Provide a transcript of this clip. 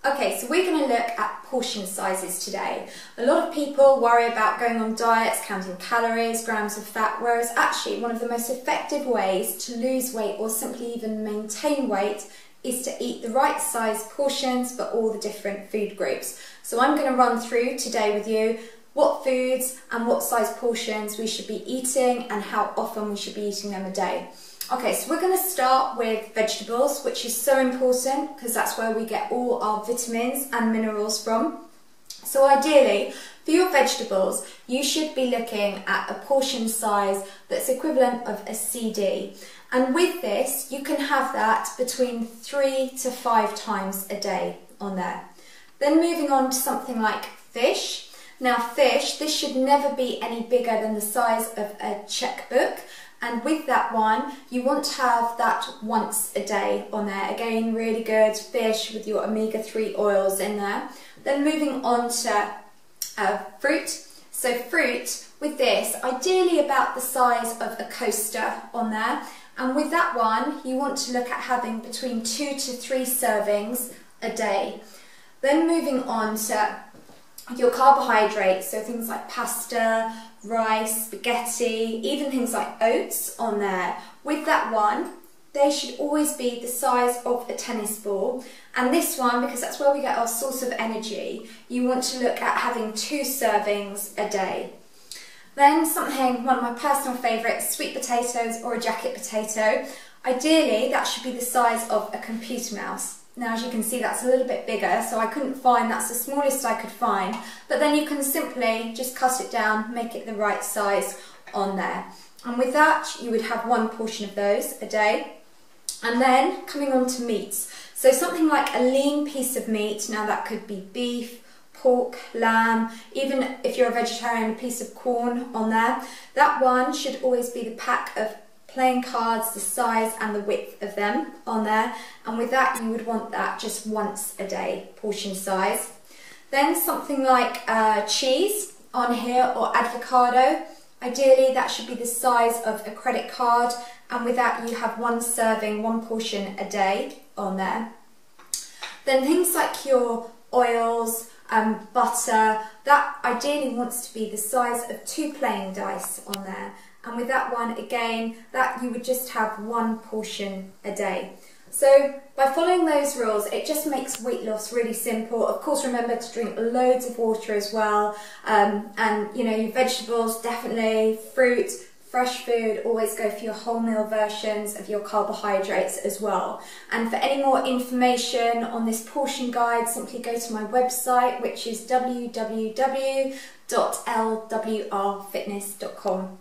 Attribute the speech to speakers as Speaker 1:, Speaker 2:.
Speaker 1: Okay, so we're going to look at portion sizes today. A lot of people worry about going on diets, counting calories, grams of fat, whereas actually one of the most effective ways to lose weight or simply even maintain weight is to eat the right size portions for all the different food groups. So I'm going to run through today with you what foods and what size portions we should be eating and how often we should be eating them a day. Okay, so we're going to start with vegetables, which is so important because that's where we get all our vitamins and minerals from. So ideally, for your vegetables, you should be looking at a portion size that's equivalent of a CD. And with this, you can have that between 3 to 5 times a day on there. Then moving on to something like fish. Now fish, this should never be any bigger than the size of a checkbook. And with that one, you want to have that once a day on there. Again, really good fish with your omega-3 oils in there. Then moving on to fruit. So fruit, with this, ideally about the size of a coaster on there. And with that one, you want to look at having between 2 to 3 servings a day. Then moving on to your carbohydrates, so things like pasta, rice, spaghetti, even things like oats on there. With that one, they should always be the size of a tennis ball. And this one, because that's where we get our source of energy, you want to look at having 2 servings a day. Then something, one of my personal favourites, sweet potatoes or a jacket potato. Ideally, that should be the size of a computer mouse. Now, as you can see, that's a little bit bigger, so I couldn't find, that's the smallest I could find. But then you can simply just cut it down, make it the right size on there. And with that, you would have 1 portion of those a day. And then coming on to meats. So something like a lean piece of meat, now that could be beef, pork, lamb, even if you're a vegetarian, a piece of corn on there. That one should always be the pack of playing cards, the size and the width of them on there, and with that you would want that just once a day portion size. Then something like cheese on here or avocado, ideally that should be the size of a credit card, and with that you have 1 serving, 1 portion a day on there. Then things like your oils, butter, that ideally wants to be the size of 2 playing dice on there. And with that one, again, that you would just have 1 portion a day. So by following those rules, it just makes weight loss really simple. Of course, remember to drink loads of water as well. And you know, your vegetables, definitely, fruit, fresh food, always go for your whole meal versions of your carbohydrates as well. And for any more information on this portion guide, simply go to my website, which is www.lwrfitness.com.